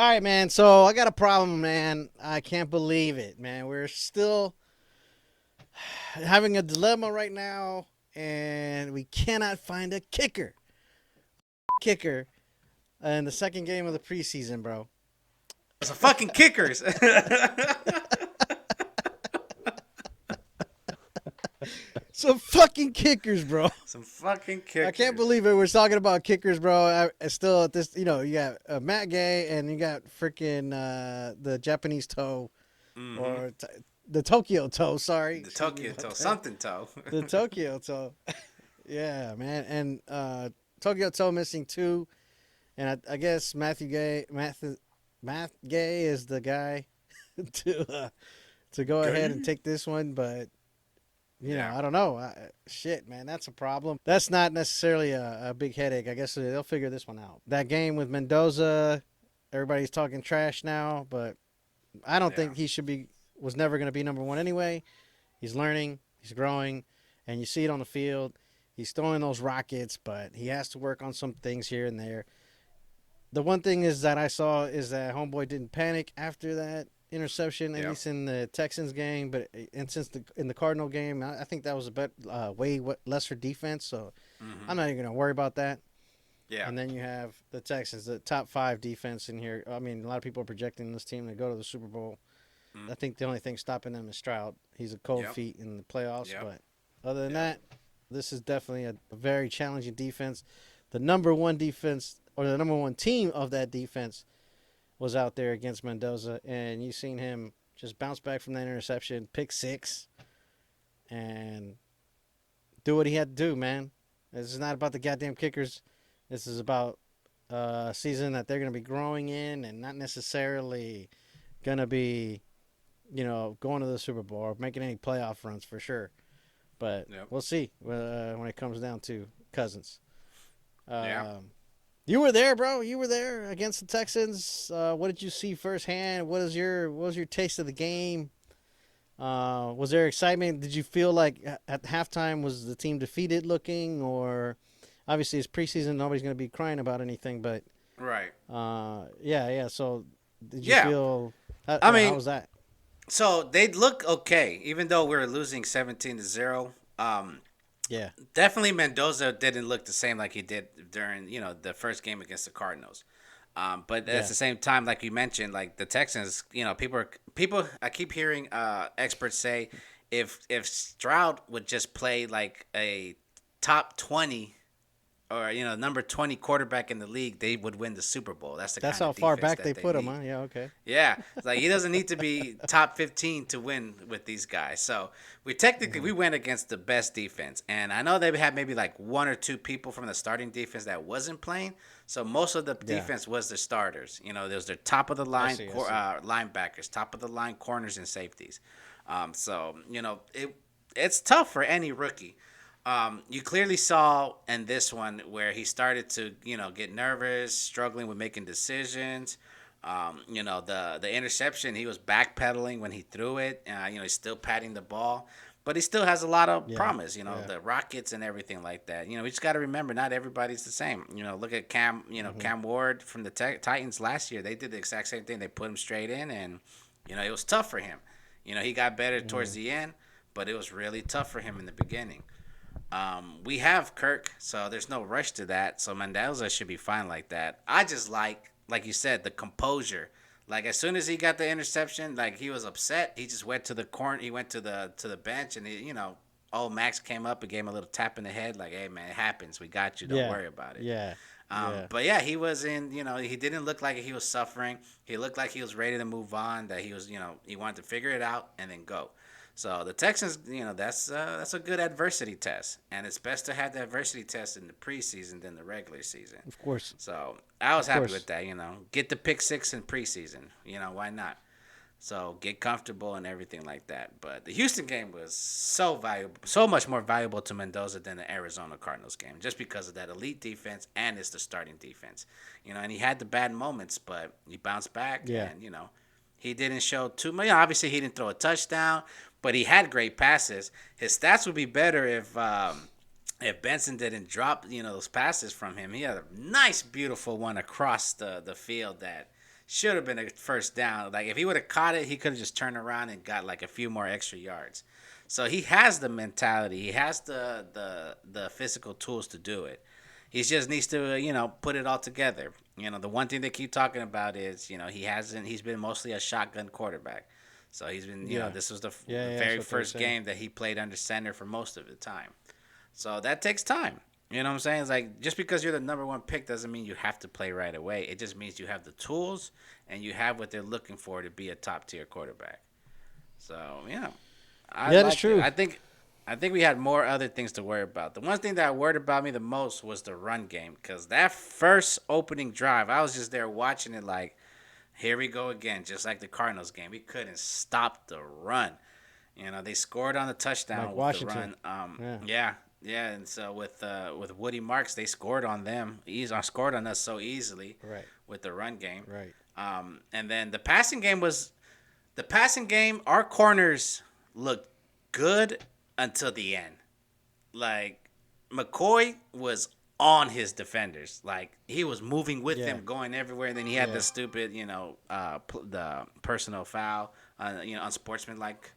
All right, man. So I got a problem, man. I can't believe it, man. We're still having a dilemma right now, and we cannot find a kicker. Kicker in the second game of the preseason, bro. Some fucking kickers. Some fucking kickers, bro. Some fucking I can't kickers. believe it. We're talking about kickers, bro. I still at this, you got Matt Gay and you got freaking the Japanese toe Mm-hmm. or the Tokyo toe. Sorry, The excuse me Tokyo about toe, that. something toe. The Tokyo toe. Yeah, man. And Tokyo toe missing two. And I guess Matt Gay is the guy to go ahead and Gay. take this one, but Yeah. I don't know. Shit, man, that's a problem. That's not necessarily a big headache. I guess they'll figure this one out. That game with Mendoza, everybody's talking trash now, but I don't Yeah. think he should be. Was never going to be number one anyway. He's learning, he's growing, and you see it on the field. He's throwing those rockets, but he has to work on some things here and there. The one thing is that I saw is that homeboy didn't panic after that interception, at Yep. least in the Texans game. But and since in the Cardinal game, I think that was a way lesser defense. So Mm-hmm. I'm not even gonna worry about that. Yeah. And then you have the Texans, the top five defense in here. I mean, a lot of people are projecting this team to go to the Super Bowl. Mm. I think the only thing stopping them is Stroud. He's a cold Yep. feet in the playoffs. Yep. But other than Yep. that, this is definitely a very challenging defense. The number one defense or the number one team of that defense was out there against Mendoza, and you seen him just bounce back from that interception, pick six, and do what he had to do, man. This is not about the goddamn kickers. This is about a season that they're going to be growing in and not necessarily going to be, going to the Super Bowl or making any playoff runs for sure. But Yep. we'll see when it comes down to Cousins. Yeah. You were there, bro. You were there against the Texans. What did you see firsthand? What was your taste of the game? Was there excitement? Did you feel like at halftime was the team defeated looking, or obviously it's preseason, nobody's going to be crying about anything, but Right. yeah. So did you Yeah. feel I how mean, was that? so they look okay, even though we are losing 17-0. Yeah, Definitely Mendoza didn't look the same like he did during the first game against the Cardinals. But at yeah, the same time, like you mentioned, like the Texans, people. I keep hearing experts say if Stroud would just play like a top 20 or number 20 quarterback in the league, they would win the Super Bowl. That's the that's kind how of far defense back they that they put him, need. huh? Yeah, okay. Yeah, it's like he doesn't need to be top 15 to win with these guys. So we technically Hmm. we went against the best defense, and I know they had maybe like one or two people from the starting defense that wasn't playing. So most of the Yeah, defense was the starters. There's their top of the I line see. I see. linebackers, top of the line corners and safeties. So it's tough for any rookie. You clearly saw in this one where he started to, get nervous, struggling with making decisions. The interception, he was backpedaling when he threw it. He's still patting the ball, but he still has a lot of Yeah, promise. yeah. The Rockets and everything like that. We just got to remember, not everybody's the same. Look at Cam. Hmm. Cam Ward from the Titans last year. They did the exact same thing. They put him straight in, and it was tough for him. He got better towards Hmm. the end, but it was really tough for him in the beginning. We have Kirk, so there's no rush to that. So Mendoza should be fine like that. I just like you said, the composure. Like as soon as he got the interception, like he was upset. He just went to the corner. He went to the bench, and old Max came up and gave him a little tap in the head, like, "Hey man, it happens. We got you. Don't Yeah, worry about it." yeah, yeah. But yeah, he was in. He didn't look like he was suffering. He looked like he was ready to move on. That he was, he wanted to figure it out and then go. So the Texans, that's a good adversity test, and it's best to have the adversity test in the preseason than the regular season. Of course, So I was of happy with course. that. Get the pick six in preseason. Why not? So get comfortable and everything like that. But the Houston game was so valuable, so much more valuable to Mendoza than the Arizona Cardinals game, just because of that elite defense and it's the starting defense. And he had the bad moments, but he bounced back Yeah, and he didn't show too much. Obviously, he didn't throw a touchdown, but he had great passes. His stats would be better if Benson didn't drop those passes from him. He had a nice, beautiful one across the field that should have been a first down. Like if he would have caught it, he could have just turned around and got like a few more extra yards. So he has the mentality. He has the physical tools to do it. He just needs to, put it all together. The one thing they keep talking about is, he's been mostly a shotgun quarterback. So he's been, Yeah. this was the Yeah, very that's what they're first saying. game that he played under center for most of the time. So that takes time. You know what I'm saying? It's like just because you're the number one pick doesn't mean you have to play right away. It just means you have the tools and you have what they're looking for to be a top tier quarterback. So yeah, I Yeah, that's liked it. true. I think we had more other things to worry about. The one thing that worried about me the most was the run game because that first opening drive, I was just there watching it like, here we go again, just like the Cardinals game. We couldn't stop the run. They scored on the Like touchdown with the Washington. run. Yeah. Yeah, and so with Woody Marks, they scored on them. Scored on us so easily Right. with the run game. Right. And then the passing game. Our corners looked good until the end. Like McCoy was on his defenders. Like he was moving with Yeah. them, going everywhere. And then he had Yeah. the stupid, the personal foul, unsportsmanlike.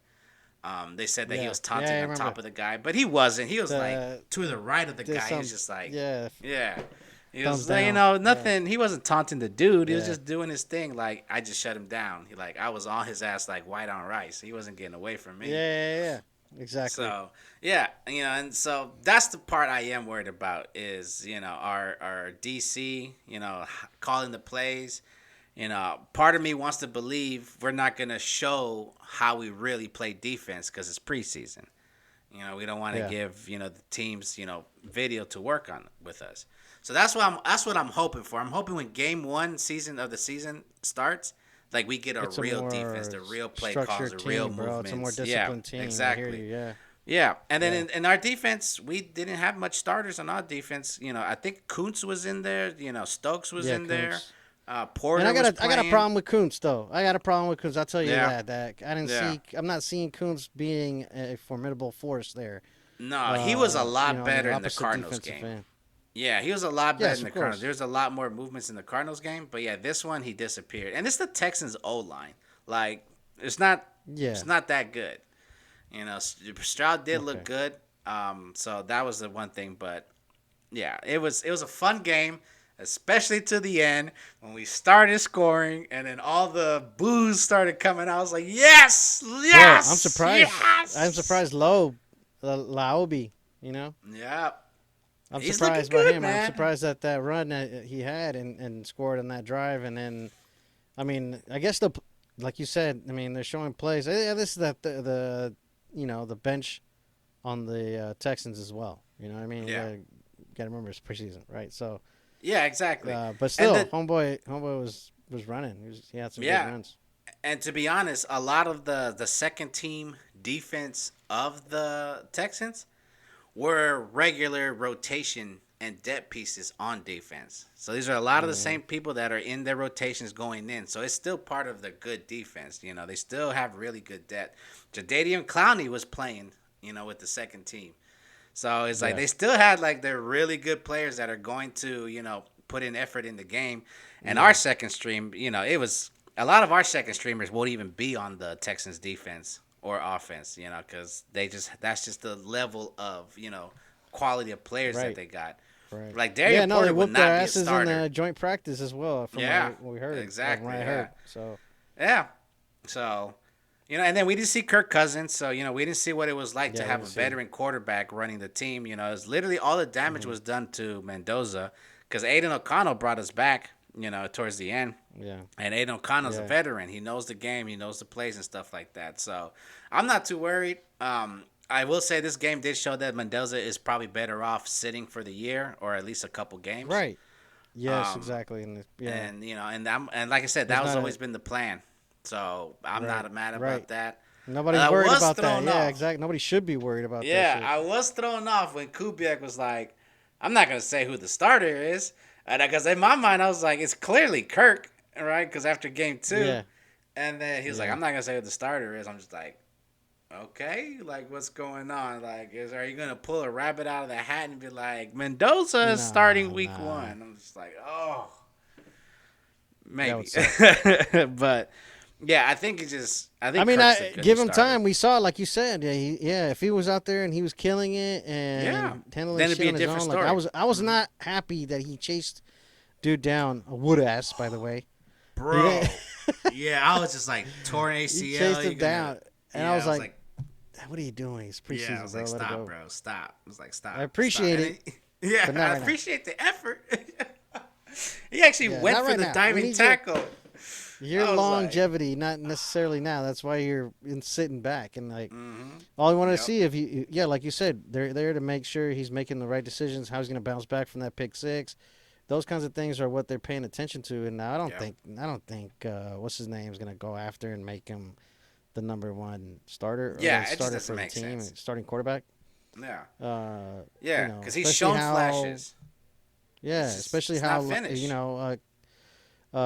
They said that he Yeah. was Yeah, taunting I on remember. top of the guy, but he wasn't. He was like The to the right of the did guy. He some was just like, yeah, yeah. He thumbs was like, down. Yeah. nothing. He wasn't taunting the dude. He was Yeah. just doing his thing. Like I just shut him down. I was on his ass like white on rice. He wasn't getting away from Yeah, me. yeah, yeah. Exactly. So yeah, and so that's the part I am worried about is our DC, calling the plays. Part of me wants to believe we're not gonna show how we really play defense because it's preseason. We don't want to Yeah. give the teams video to work on with us. So that's what I'm hoping for. I'm hoping when game one season of the season starts, like we get a It's a real defense, more the real play calls, structured the real team, bro. It's a more movements. Yeah, disciplined team. I hear exactly. you. Yeah. Yeah, and then Yeah. in our defense, we didn't have much starters on our defense. I think Kuntz was in there. Stokes was Yeah, in there. Kuntz. And Porter was I got a playing. problem with Kuntz though. I got a problem with Kuntz. I'll tell you Yeah, that I didn't yeah. see. I'm not seeing Kuntz being a formidable force there. No, he was a lot On the better in the opposite Cardinals defensive game. end. Yeah, he was a lot better Yes, in the of Cardinals. course. There's a lot more movements in the Cardinals game, but yeah, this one he disappeared. And it's the Texans O line. Like it's not Yeah. it's not that good. Stroud did look Okay. good. So that was the one thing, but yeah, it was a fun game, especially to the end when we started scoring and then all the boos started coming. I was like, yes, Bro, yes, I'm yes. surprised Laobi. You know, Yeah, I'm he's looking surprised by good, him. I'm man. surprised that run that he had and scored on that drive. And then, I mean, I guess like you said, I mean, they're showing plays. Yeah, this is the the bench on the Texans as well. You know what I mean? Yeah, Gotta remember it's preseason, right? So, yeah, exactly. but And still, the homeboy was running. He had some good yeah, runs. and to be honest, a lot of the second team defense of the Texans were regular rotation and depth pieces on defense. So these are a lot of the Yeah, same people that are in their rotations going in. So it's still part of the good defense. They still have really good depth. Jadavion Clowney was playing, with the second team. So it's like yeah, they still had like their really good players that are going to, put in effort in the game. And yeah. our second stream, it was a lot of our second streamers won't even be on the Texans defense or offense, because that's just the level of, quality of players that Right. they got. Right. Like Yeah, Darian no, they Porter would whooped their not be a asses in starter. the joint practice as well, from Yeah, what we heard, or from exactly. what I Yeah, heard. So, yeah. So, and then we didn't see Kirk Cousins, so we didn't see what it was like to yeah, we have didn't a see him. veteran quarterback running the team. It's literally all the damage Hmm. was done to Mendoza because Aidan O'Connell brought us back, towards the end. Yeah, And Aidan O'Connell's a yeah, veteran. He knows the game. He knows the plays and stuff like that. So I'm not too worried. I will say this game did show that Mendoza is probably better off sitting for the year or at least a couple games. right. Yes, Um, exactly. Yeah, and like I said, he's that was not always a been the plan. So I'm right, not mad right. about that. Nobody's I worried was about that. thrown Yeah, off. exactly. Nobody should be worried about that Yeah, shit. I was thrown off when Kubiak was like, I'm not gonna say who the starter is, because in my mind I was like, it's clearly Kirk, right? Because after game two, Yeah, and then he was like, yeah. I'm not gonna say who the starter is. I'm just like, okay, like what's going on? Like, are you gonna pull a rabbit out of the hat and be like, Mendoza is starting Nah, week nah. one? I'm just like, oh That would maybe. suck. But yeah, I think I mean, Kirk's a good give him starter. time. We saw, like you said, if he was out there and he was killing it Yeah, and handling then it'd shit be a on his different own, like story. I was not happy that he chased dude down a wood ass. By the way, he didn't. Bro. Yeah, I was just like torn He ACL. chased You're him gonna. down, and I Yeah, was I was like, like, "What are you doing? It's yeah, I preseason, was bro. like, Let it stop, go." bro, stop. I was like, I stop. appreciate And it, then, yeah, but not I right now. appreciate the effort. He actually Yeah, went not for right the now. We diving need your tackle. your I was like, longevity, not necessarily now. That's why you're sitting back and like mm-hmm. all I want to Yep. see if you, yeah, like you said, they're there to make sure he's making the right decisions, how he's going to bounce back from that pick six. Those kinds of things are what they're paying attention to. And now Yep. I don't think what's his name is going to go after and make him the number one starter or the Yeah, it just starter doesn't for the make team, sense. starting quarterback. Yeah. You Yeah, know, because he's especially shown how, flashes. yeah, especially It's not how finished.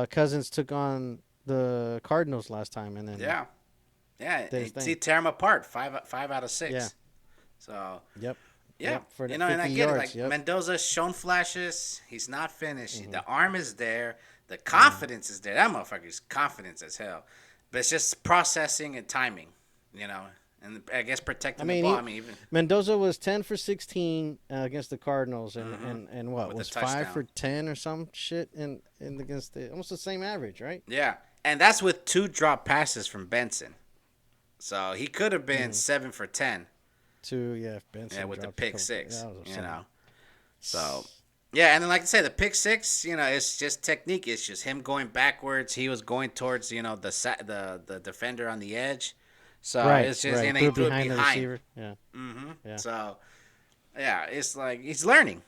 Cousins took on the Cardinals last time and then Yeah. Yeah, did his he thing. tear him apart, five out of Yeah. six. So Yep. yeah, Yep. For the and I 50 get it. yards. Like Yep. Mendoza's shown flashes. He's not finished. Hmm. The arm is there. The Hmm. confidence is there. That motherfucker's confidence as hell. But it's just processing and timing, you know. And I guess I protecting the mean, ball. I mean, even Mendoza was 10 for 16 against the Cardinals, and, hmm and what with a was 5 touchdown. for 10 or some shit in against the almost the same average, right? Yeah, and that's with 2 drop passes from Benson. So he could have been Mm-hmm. 7 for 10. Yeah, Yeah, Benson with the dropped a pick couple. Yeah, six. that was You upsetting. know. So yeah, and then like I say, the pick six, it's just technique. It's just him going backwards. He was going towards, the defender on the edge. So Right, it's just, right. he Threw it threw it behind the behind. receiver. Yeah, yeah. So yeah, it's like he's learning.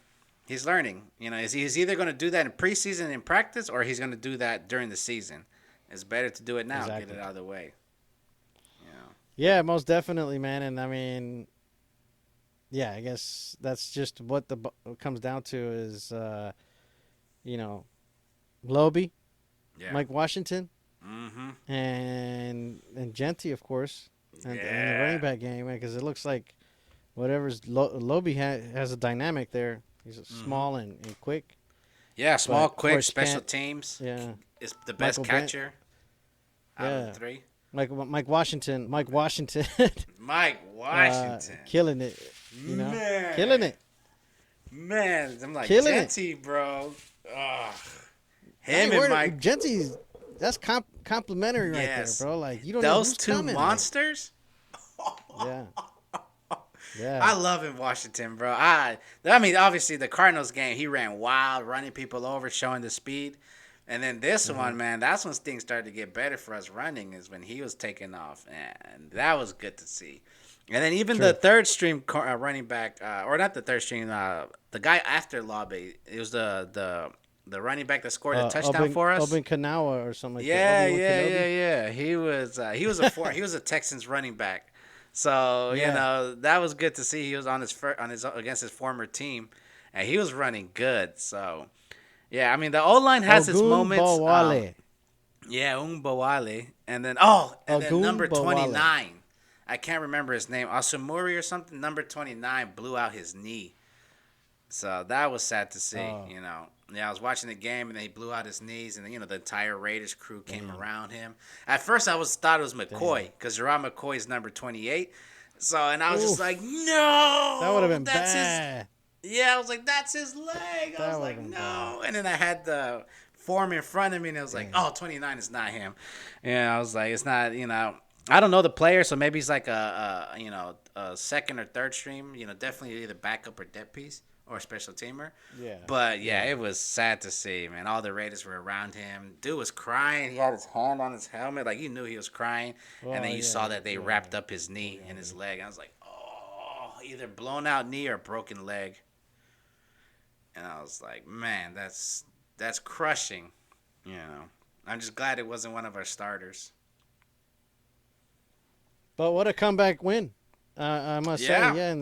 He's learning. He's either going to do that in preseason in practice, or he's going to do that during the season. It's better to do it now, get Exactly. it out of the way. You know. Yeah, most definitely, man. And I mean, yeah, I guess that's just what comes down to is, you know, Lobe, Yeah. Mike Washington, Mm-hmm. and Genty, of course, and the running Yeah. back game, because it looks like whatever's Lobe has a dynamic there. He's Mm-hmm. small and quick, Yeah, but small, of quick, course you special can't. teams. Yeah, Is the best Michael Bent. catcher out of the Yeah, three. Mike Washington, Mike Washington. killing it. You know, killing Man. it, Man, I'm like, killing it. Jetty, bro. Ugh. I Him ain't and worried. Mike. Genty's that's complimentary right there, Yes. bro. Like you don't know Those who's two coming. Like, monsters. yeah, I yeah. love him, Washington, bro. I mean, obviously the Cardinals game, he ran wild, running people over, showing the speed. And then this Hmm. one, man, that's when things started to get better for us running. Is when he was taking off, and that was good to see. And then even the True. third stream running back, or not the third stream, the guy after Lobby, it was the running back that scored the touchdown for us. Oben Kanawa or something like that. Yeah, Obi Wan yeah, Kenobi. yeah, yeah. He was a Texans running back. So Yeah. that was good to see. He was on his against his former team, and he was running good. So yeah, I mean the O line has its Ogun moments. Bowale. Yeah, Umbawale, and then Ogun number Bowale. 29. I can't remember his name. Asumuri or something. Number 29 blew out his knee. So that was sad to see, Oh, Yeah, I was watching the game and then he blew out his knees, and then, the entire Raiders crew came damn, around him. At first, I thought it was McCoy damn. because Gerard McCoy is number 28. So, and I was just like, Oof. That would have no, been that's his. bad. Yeah, I was like, that's his leg. I was That would have like, been bad. no. And then I had the form in front of me, and it was like, Damn. oh, 29 is not him. Yeah, I was like, it's not, I don't know the player, so maybe he's like a second or third stream, definitely either backup or depth piece or a special teamer. Yeah. But yeah, Yeah. it was sad to see, man. All the Raiders were around him. Dude was crying. He had his hand on his helmet, like you knew he was crying. And Well, then you yeah. saw that they Yeah. wrapped up his knee and Yeah. his leg. I was like, oh, either blown out knee or broken leg. And I was like, man, that's crushing. I'm just glad it wasn't one of our starters. But what a comeback win. I must Yeah. say, yeah, in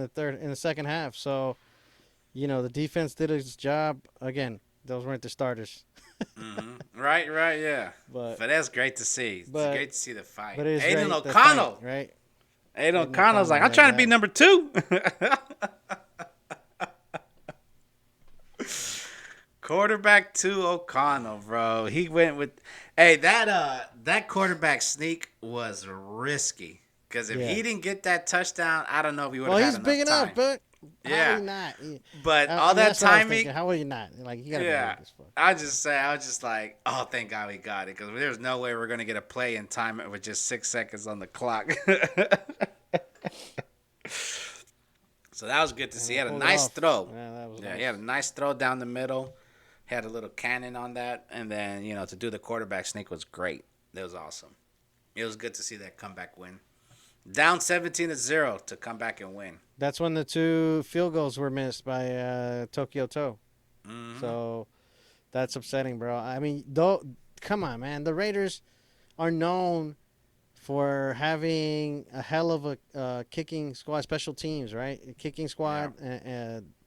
the second half. So, the defense did its job. Again, those weren't the starters. Right, yeah. But But that's great to see. It's but great to see the fight. but it's Aidan great the fight, O'Connell. right? Aidan Aidan O'Connell's like, O'Connell, I'm yeah, trying to be that. number 2. Quarterback to O'Connell, bro. He went with, hey, that quarterback sneak was risky because if Yeah. he didn't get that touchdown, I don't know if he would Well, have had he's big enough enough, time. but how would Yeah, he not? but I all mean, that that's what I was thinking. timing, How would he not? Like, you gotta be yeah. weak as fuck. I was just like, oh, thank God we got it because there's no way we're gonna get a play in time with just 6 seconds on the clock. So that was good to And see. He they had a pulled it nice off. throw. Yeah, that was Yeah, he had a nice. nice throw down the middle. Had a little cannon on that, and then to do the quarterback sneak was great. It was awesome. It was good to see that comeback win. Down 17-0 to come back and win. That's when the 2 field goals were missed by Tokyo Toe. Mm-hmm. So that's upsetting, bro. I mean, though, come on, man. The Raiders are known for having a hell of a kicking squad, special teams, right? Kicking Yeah. squad,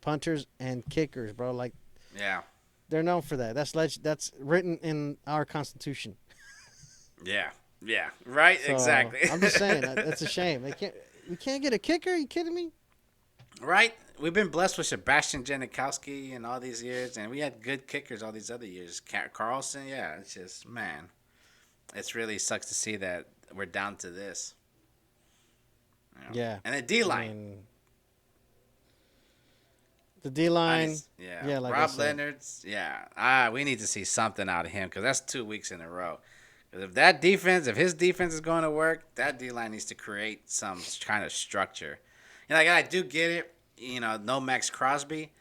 punters and kickers, bro. Like Yeah. they're known for that. That's written in our constitution. Yeah. Yeah. Right. So Exactly. I'm just saying that's a shame. We can't get a kicker. Are you kidding me? Right. We've been blessed with Sebastian Janikowski and all these years, and we had good kickers all these other years. Carlson. Yeah. It's just, man, it's really sucks to see that we're down to this. Yeah. And the D I line. mean, the D line. Yeah. Yeah, like I Rob said. Leonard's. Yeah. We need to see something out of him because that's 2 weeks in a row. 'Cause if his defense is going to work, that D line needs to create some kind of structure. Like I do get it, no Max Crosby,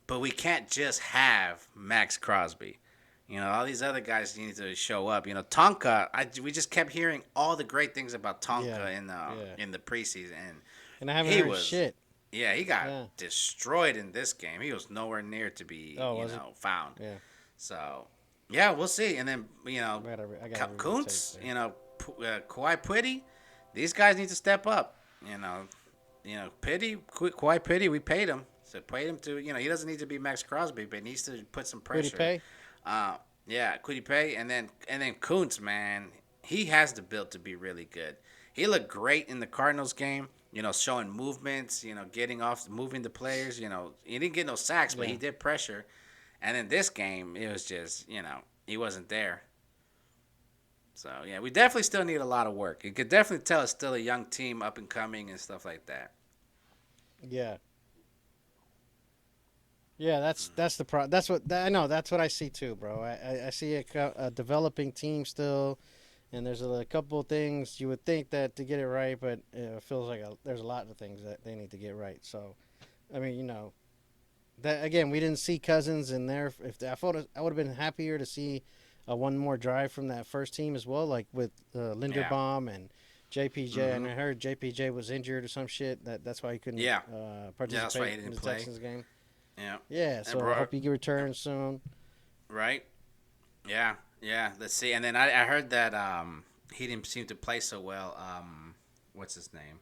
but we can't just have Max Crosby. All these other guys need to show up. Tonka. We just kept hearing all the great things about Tonka Yeah. in the preseason, and And I haven't he heard was. shit. Yeah, he got Yeah. destroyed in this game. He was nowhere near to be, Oh, was it? found. Yeah. So, yeah, we'll see. And then, I gotta read the Kuntz, tape there. Kawhi Putty, these guys need to step up. Kawhi Putty, we paid him. So paid him to, he doesn't need to be Max Crosby, but he needs to put some Pretty pressure. pay. Yeah, Kwity Paye, and then Kuntz, man, he has the build to be really good. He looked great in the Cardinals game. Showing movements. Getting off, moving the players. He didn't get no sacks, but he did pressure. And in this game, it was just he wasn't there. So yeah, we definitely still need a lot of work. You could definitely tell it's still a young team, up and coming, and stuff like that. Yeah. Yeah, that's the pro. That's what I know. That's what I see too, bro. I see a developing team still, and there's a couple of things you would think that to get it right, but it feels like there's a lot of things that they need to get right. So, I mean, that again, we didn't see Cousins in there. If I thought I would have been happier to see one more drive from that first team as well, like with Linderbaum and JPJ. Mm-hmm. And I heard JPJ was injured or some shit. That's why he couldn't participate that's why he in didn't the play. Texans game. Yeah. Yeah, so I hope he can return soon. Right. Yeah. Yeah. Let's see. And then I heard that he didn't seem to play so well. What's his name?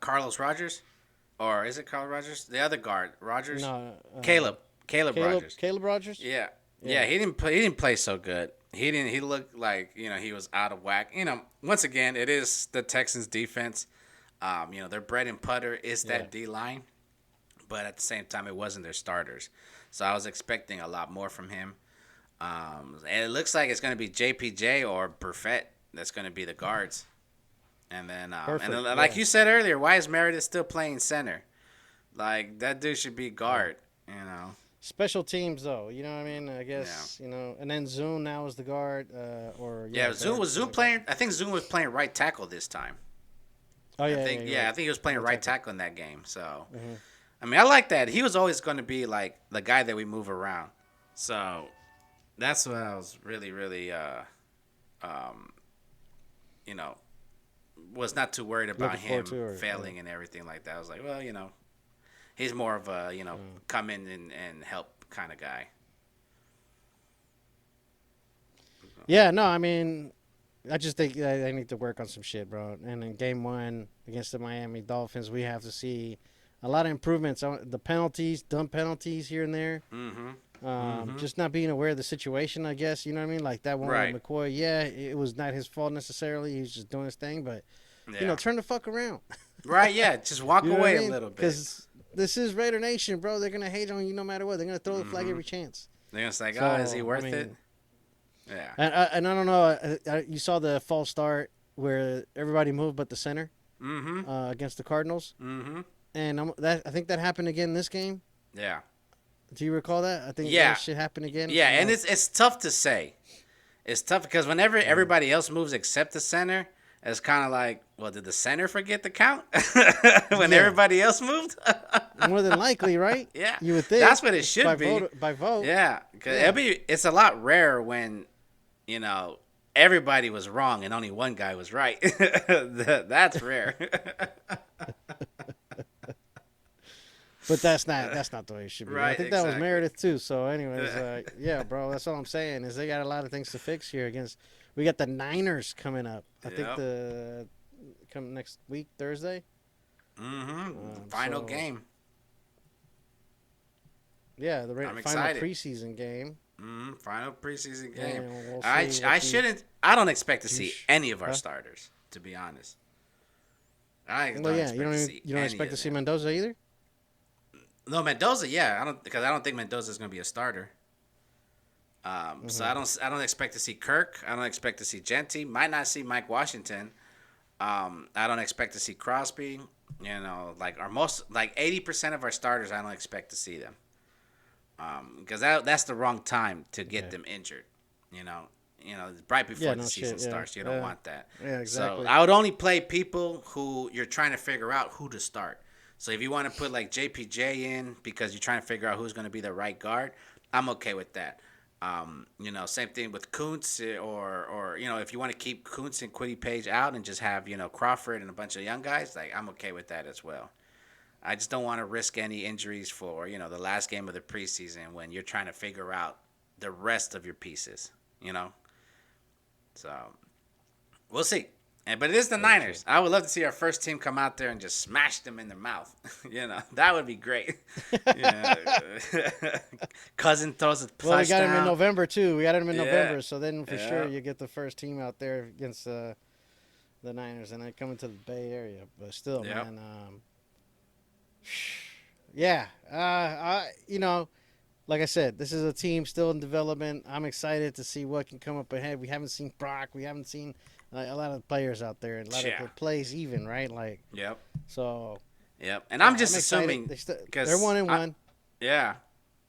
Carlos Rogers, or is it Carlos Rogers? The other guard, Rogers. No, Caleb Rogers. Caleb Rogers. Yeah. Yeah. He didn't play. He didn't play so good. He didn't. He looked like he was out of whack. Once again, it is the Texans defense. Their bread and butter is that D line. But at the same time, it wasn't their starters. So I was expecting a lot more from him. And it looks like it's going to be JPJ or Burfett that's going to be the guards. And then, like you said earlier, why is Meredith still playing center? Like, that dude should be guard, Special teams, though, you know what I mean? I guess, and then Zoom now is the guard. Zoom was playing. I think Zoom was playing right tackle this time. Oh, yeah. I think he was playing right tackle in that game. So. Mm-hmm. I mean, I like that. He was always going to be like the guy that we move around. So that's what I was really, really, was not too worried about him failing and everything like that. I was like, well, he's more of a, come in and help kind of guy. Yeah, no, I mean, I just think they need to work on some shit, bro. And in game 1 against the Miami Dolphins, we have to see a lot of improvements on the penalties, dumb penalties here and there. Mm-hmm. Just not being aware of the situation, I guess. You know what I mean? Like that one with McCoy. Yeah, it was not his fault necessarily. He was just doing his thing. But, turn the fuck around. Right, yeah. Just walk away a little bit. Because this is Raider Nation, bro. They're going to hate on you no matter what. They're going to throw the flag every chance. They're just like, So oh, is he worth I it? mean, Yeah. and I don't know. You saw the false start where everybody moved but the center Mm-hmm. against the Cardinals, Mm-hmm. and I think that happened again this game. Yeah. Do you recall that? I think Yeah. that shit happened again. Yeah, I'm and like, it's tough to say. It's tough because whenever mm, everybody else moves except the center, it's kind of like, well, did the center forget to count when yeah, everybody else moved? more than likely, right? Yeah, You would that's think what it it's by should be. vote. By vote. Yeah, because Yeah. it's a lot rare when you know everybody was wrong and only one guy was right. That's rare. But that's not the way it should be. I Right, think that was exactly. Meredith too. So, anyways, yeah, bro, that's all I'm saying is they got a lot of things to fix here against. We got the Niners coming up. I think Yep. the come next week Thursday. Mm-hmm. Final So game. yeah, the I'm final excited. preseason game. Final preseason game. And we'll I see I what the shouldn't. I don't expect to see juice. any of our Huh? starters. To be honest, I Well, don't yeah, expect to see you don't any expect to of see them. Mendoza either. No, Mendoza. Yeah, I don't think Mendoza is going to be a starter. So Hmm. I don't expect to see Kirk. I don't expect to see Genty. Might not see Mike Washington. I don't expect to see Crosby. You know, like our most like 80% of our starters, I don't expect to see them. Because that's the wrong time to get Okay. them injured. You know, right Yeah, before the no season shit. Yeah, starts. You don't want that. yeah, So exactly. I would only play people who you're trying to figure out who to start. So if you want to put like JPJ in because you're trying to figure out who's going to be the right guard, I'm okay with that. Same thing with Kuntz or if you want to keep Kuntz and Quiddy Page out and just have Crawford and a bunch of young guys, like I'm okay with that as well. I just don't want to risk any injuries for the last game of the preseason when you're trying to figure out the rest of your pieces. You know, so we'll see. But it is the Very true. Niners. I would love to see our first team come out there and just smash them in their mouth. That would be great. Yeah. Cousin throws a Well, we got him in touchdown. November too. We got him in Yeah. November, so then for sure Yeah. you get the first team out there against the Niners, and then coming to the Bay Area. But still, Yep. man, yeah, like I said, this is a team still in development. I'm excited to see what can come up ahead. We haven't seen Brock. We haven't seen a lot of players out there, and a lot of Yeah. the plays even, right? Like, Yep. so Yep. And I'm just I'm excited. assuming They're because 1-1. yeah,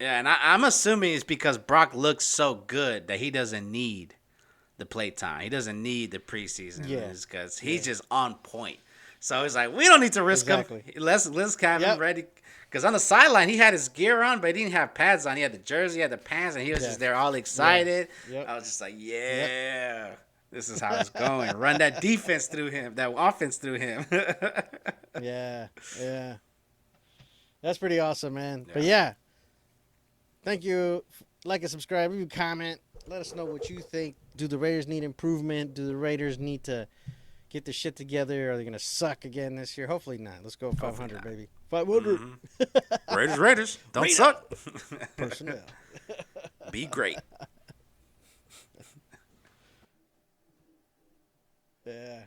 yeah, and I'm assuming it's because Brock looks so good that he doesn't need the play time. He doesn't need the preseason. Yeah, Because yeah, he's just on point. So it's like we don't need to risk him. exactly. Let's have him Yep. ready. Because on the sideline he had his gear on, but he didn't have pads on. He had the jersey, he had the pants, and he was Yeah. just there all Yeah. excited. Yep. I was just like, Yep. yeah, this is how it's going. Run that defense through him, that offense through him. Yeah. Yeah. That's pretty awesome, man. But Yeah. yeah, thank you. Like and subscribe. Leave a comment. Let us know what you think. Do the Raiders need improvement? Do the Raiders need to get the shit together? Are they going to suck again this year? Hopefully not. Let's go Hopefully 500, not. baby. 500 Raiders, don't Raider. suck. personnel. Be great. Yeah.